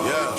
Yeah.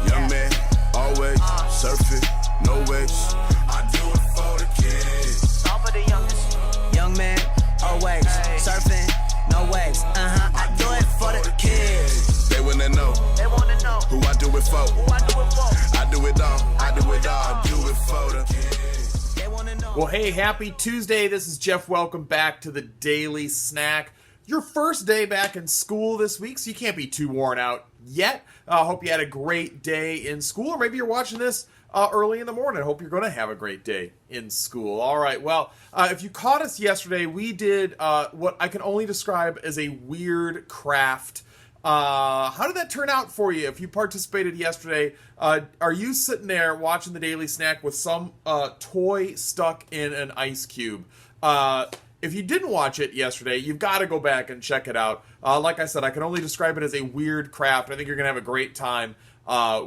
Young man, always surfing, no waves. I do it for the kids. All for the youngest. Young man, always surfing, no waves. I do it for the kids. They wanna know. They wanna know Who I do it for. who I do it for. I do it all. I do it all. Do it for the kids. They wanna know. Well, hey, happy Tuesday. This is Jeff. Welcome back to the Daily Snack. Your first day back in school this week, so you can't be too worn out yet. Hope you had a great day in school, or maybe you're watching this early in the morning. Hope you're going to have a great day in school. All right, well, if you caught us yesterday, we did what I can only describe as a weird craft. How did that turn out for you? If you participated yesterday, are you sitting there watching the Daily Snack with some toy stuck in an ice cube? If you didn't watch it yesterday, you've got to go back and check it out. Like I said, I can only describe it as a weird craft. I think you're going to have a great time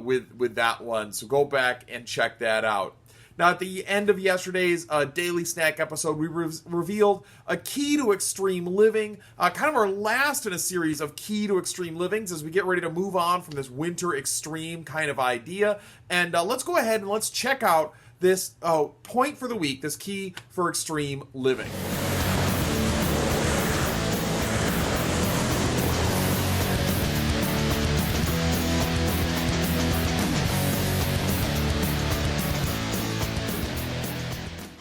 with that one. So go back and check that out. Now, at the end of yesterday's Daily Snack episode, we revealed a key to extreme living, kind of our last in a series of key to extreme livings as we get ready to move on from this winter extreme kind of idea. And let's go ahead and let's check out this point for the week, this key for extreme living.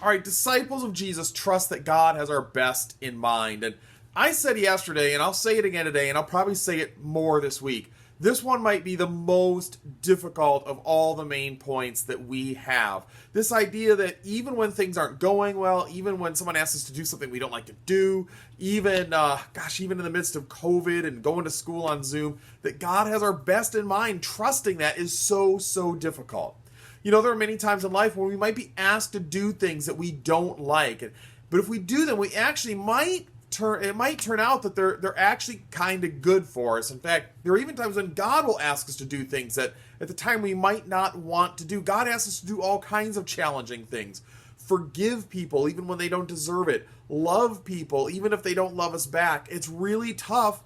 All right, disciples of Jesus trust that God has our best in mind. And I said yesterday, and I'll say it again today, and I'll probably say it more this week, this one might be the most difficult of all the main points that we have. This idea that even when things aren't going well, even when someone asks us to do something we don't like to do, even in the midst of COVID and going to school on Zoom, that God has our best in mind, trusting that is so difficult. You know, there are many times in life when we might be asked to do things that we don't like. But if we do them, we actually might turn out that they're actually kind of good for us. In fact, there are even times when God will ask us to do things that at the time we might not want to do. God asks us to do all kinds of challenging things. Forgive people even when they don't deserve it. Love people even if they don't love us back. It's really tough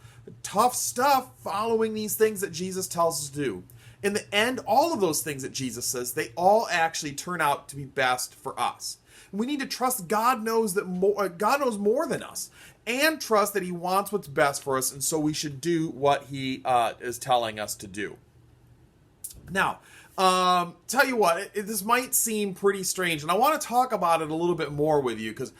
stuff following these things that Jesus tells us to do. In the end, all of those things that Jesus says, they all actually turn out to be best for us. We need to trust God knows God knows more than us, and trust that He wants what's best for us, and so we should do what He is telling us to do. Now, tell you what, this might seem pretty strange, and I want to talk about it a little bit more with you, because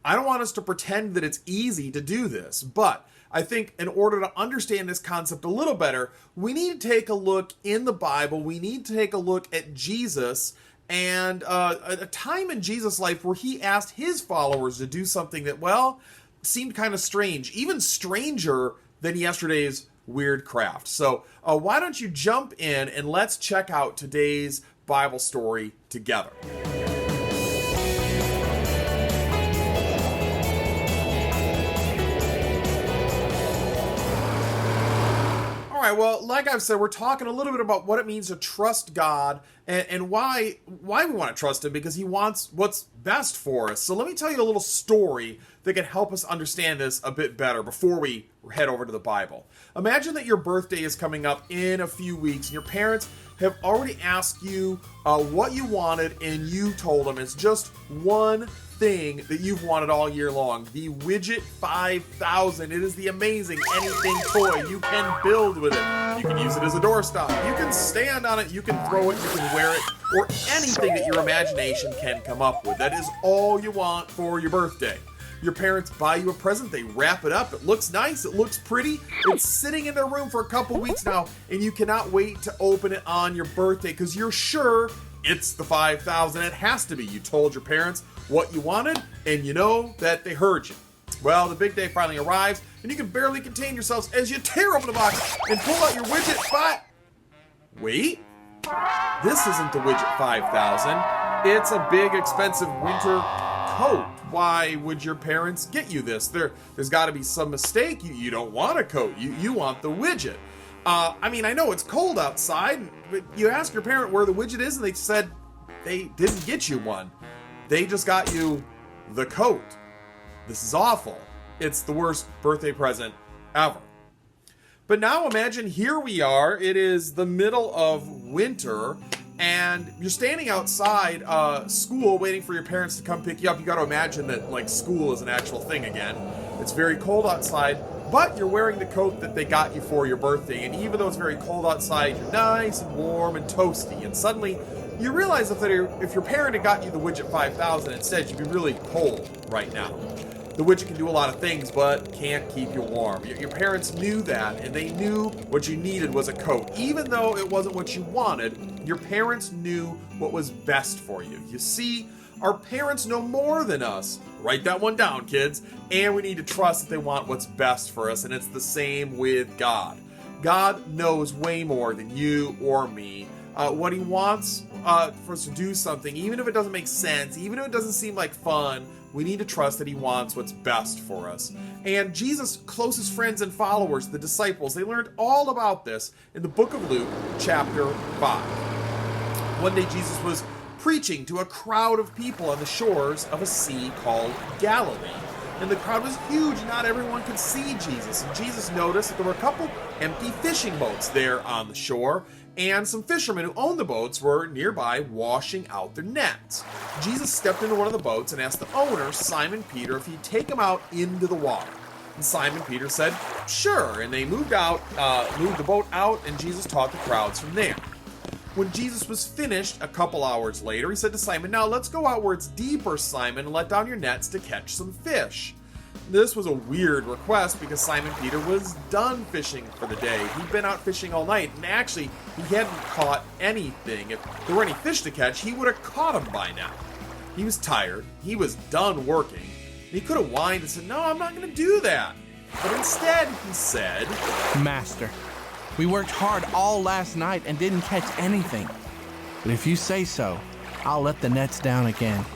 I don't want us to pretend that it's easy to do this, but I think in order to understand this concept a little better, we need to take a look in the Bible. We need to take a look at Jesus and a time in Jesus' life where He asked His followers to do something that, well, seemed kind of strange, even stranger than yesterday's weird craft. So why don't you jump in and let's check out today's Bible story together. All right, well, like I've said, we're talking a little bit about what it means to trust God and why we want to trust Him, because He wants what's best for us. So let me tell you a little story that can help us understand this a bit better before we head over to the Bible. Imagine that your birthday is coming up in a few weeks, and your parents have already asked you what you wanted, and you told them it's just one thing that you've wanted all year long, the Widget 5000. It is the amazing anything toy. You can build with it. You can use it as a doorstop. You can stand on it. You can throw it. You can wear it. Or anything that your imagination can come up with. That is all you want for your birthday. Your parents buy you a present. They wrap it up. It looks nice. It looks pretty. It's sitting in their room for a couple weeks now, and you cannot wait to open it on your birthday because you're sure it's the 5000. It has to be. You told your parents what you wanted, and you know that they heard you. Well, the big day finally arrives, and you can barely contain yourselves as you tear open the box and pull out your Widget 5... Wait? This isn't the Widget 5000. It's a big, expensive winter coat. Why would your parents get you this? There's got to be some mistake. You don't want a coat. You want the widget. I mean, I know it's cold outside, but you ask your parent where the widget is, and they said they didn't get you one. They just got you the coat. This is awful. It's the worst birthday present ever. But now imagine here we are. It is the middle of winter, and you're standing outside school waiting for your parents to come pick you up. You got to imagine that like school is an actual thing again. It's very cold outside, but you're wearing the coat that they got you for your birthday. And even though it's very cold outside, you're nice and warm and toasty. And suddenly you realize that if your parent had got you the Widget 5000 instead, you'd be really cold right now. The Widget can do a lot of things, but can't keep you warm. Your parents knew that, and they knew what you needed was a coat. Even though it wasn't what you wanted, your parents knew what was best for you. You see, our parents know more than us. Write that one down, kids. And we need to trust that they want what's best for us, and it's the same with God. God knows way more than you or me. What he wants for us to do something, even if it doesn't make sense, even if it doesn't seem like fun, we need to trust that he wants what's best for us. And Jesus' closest friends and followers, the disciples, they learned all about this in the book of Luke, chapter 5. One day Jesus was preaching to a crowd of people on the shores of a sea called Galilee. And the crowd was huge, not everyone could see Jesus. And Jesus noticed that there were a couple empty fishing boats there on the shore, and some fishermen who owned the boats were nearby washing out their nets. Jesus stepped into one of the boats and asked the owner, Simon Peter, if he'd take him out into the water. And Simon Peter said, sure, and they moved the boat out, and Jesus taught the crowds from there. When Jesus was finished a couple hours later, he said to Simon, now let's go out where it's deeper, Simon, and let down your nets to catch some fish. This was a weird request because Simon Peter was done fishing for the day. He'd been out fishing all night, and actually, he hadn't caught anything. If there were any fish to catch, he would have caught them by now. He was tired. He was done working. He could have whined and said, no, I'm not going to do that. But instead, he said, Master, we worked hard all last night and didn't catch anything. But if you say so, I'll let the nets down again.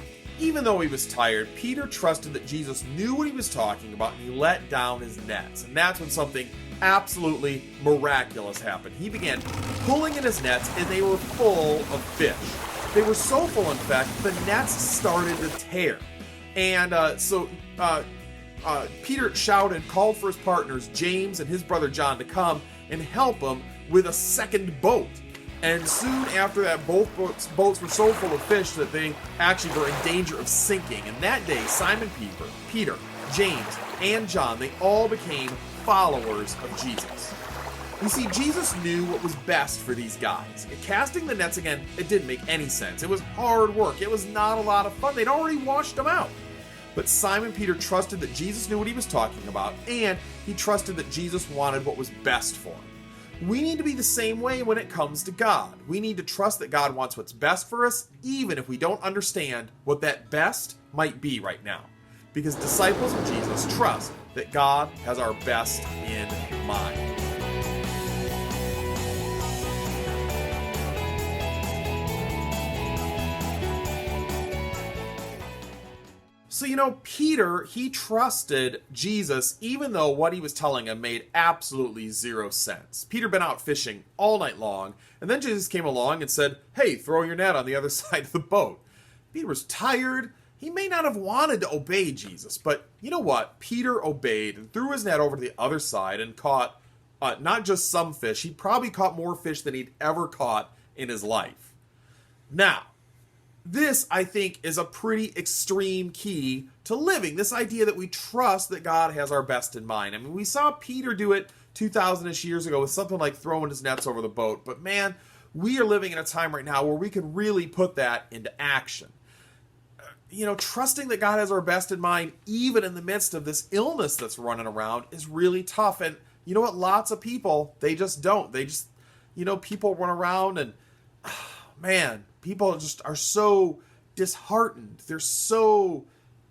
Even though he was tired, Peter trusted that Jesus knew what he was talking about, and he let down his nets. And that's when something absolutely miraculous happened. He began pulling in his nets, and they were full of fish. They were so full, in fact, the nets started to tear. And so Peter shouted, called for his partners, James and his brother John, to come and help him with a second boat. And soon after that, both boats were so full of fish that they actually were in danger of sinking. And that day, Simon Peter, James, and John, they all became followers of Jesus. You see, Jesus knew what was best for these guys. Casting the nets again, it didn't make any sense. It was hard work. It was not a lot of fun. They'd already washed them out. But Simon Peter trusted that Jesus knew what he was talking about, and he trusted that Jesus wanted what was best for him. We need to be the same way when it comes to God. We need to trust that God wants what's best for us, even if we don't understand what that best might be right now. Because disciples of Jesus trust that God has our best in mind. So, Peter, he trusted Jesus even though what he was telling him made absolutely zero sense. Peter been out fishing all night long, and then Jesus came along and said, hey, throw your net on the other side of the boat. Peter was tired. He may not have wanted to obey Jesus, but you know what? Peter obeyed and threw his net over to the other side and caught not just some fish. He probably caught more fish than he'd ever caught in his life. Now, this, I think, is a pretty extreme key to living. This idea that we trust that God has our best in mind. I mean, we saw Peter do it 2,000-ish years ago with something like throwing his nets over the boat. But man, we are living in a time right now where we can really put that into action. Trusting that God has our best in mind, even in the midst of this illness that's running around, is really tough. And you know what? Lots of people, they just don't. They just, people run around and, man, people just are so disheartened. They're so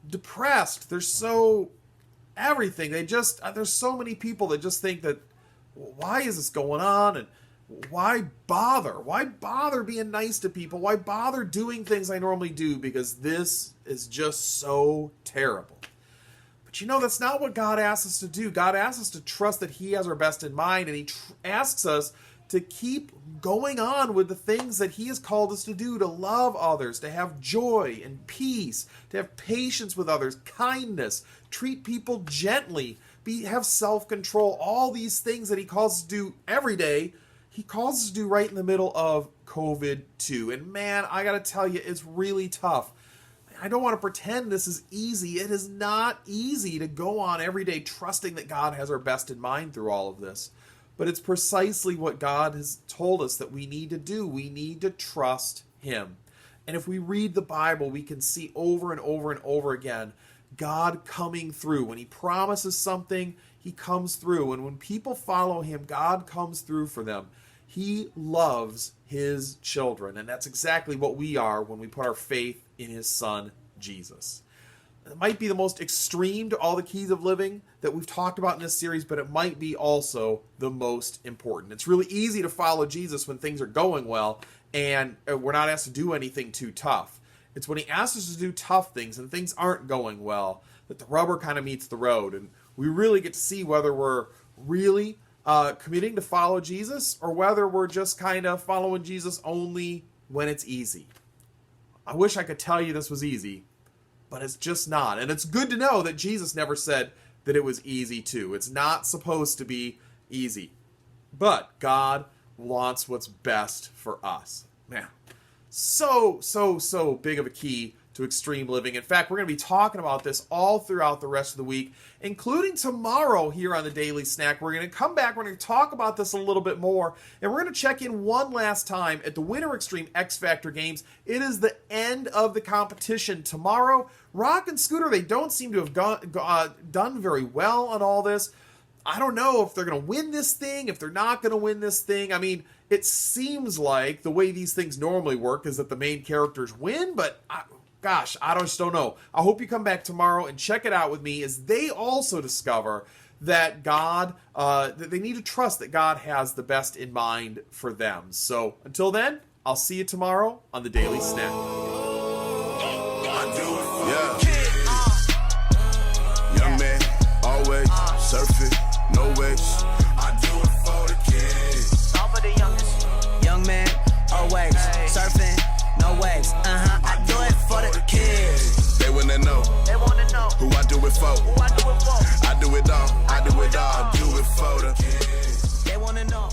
depressed. They're so everything. There's so many people that just think that, why is this going on? And why bother? Why bother being nice to people? Why bother doing things I normally do? Because this is just so terrible. But that's not what God asks us to do. God asks us to trust that he has our best in mind, and he asks us to keep going on with the things that he has called us to do, to love others, to have joy and peace, to have patience with others, kindness, treat people gently, have self-control, all these things that he calls us to do every day, he calls us to do right in the middle of COVID too. And man, I gotta tell you, it's really tough. I don't want to pretend this is easy. It is not easy to go on every day trusting that God has our best in mind through all of this. But it's precisely what God has told us that we need to do. We need to trust him. And if we read the Bible, we can see over and over and over again God coming through. When he promises something, he comes through. And when people follow him, God comes through for them. He loves his children. And that's exactly what we are when we put our faith in his son, Jesus. It might be the most extreme to all the keys of living that we've talked about in this series, but it might be also the most important. It's really easy to follow Jesus when things are going well and we're not asked to do anything too tough. It's when he asks us to do tough things and things aren't going well that the rubber kind of meets the road, and we really get to see whether we're really committing to follow Jesus or whether we're just kind of following Jesus only when it's easy. I wish I could tell you this was easy, but it's just not. And it's good to know that Jesus never said that it was easy too. It's not supposed to be easy. But God wants what's best for us. Man, so big of a key to extreme living. In fact, we're going to be talking about this all throughout the rest of the week, including tomorrow here on the Daily Snack. We're going to come back, we're going to talk about this a little bit more, and we're going to check in one last time at the Winter Extreme X Factor Games. It is the end of the competition tomorrow. Rock and Scooter, they don't seem to have done very well on all this. I don't know if they're going to win this thing, if they're not going to win this thing. I mean, it seems like the way these things normally work is that the main characters win, but gosh, I just don't know. I hope you come back tomorrow and check it out with me as they also discover that God, that they need to trust that God has the best in mind for them. So until then, I'll see you tomorrow on the Daily Snack. Young man, always surfing, no waves. I do it for the kids. All for the youngest. Young man, always surfing, no waves. I do it for the kids. They wanna know who I do it for. I do it all, do it for the kids. They wanna know.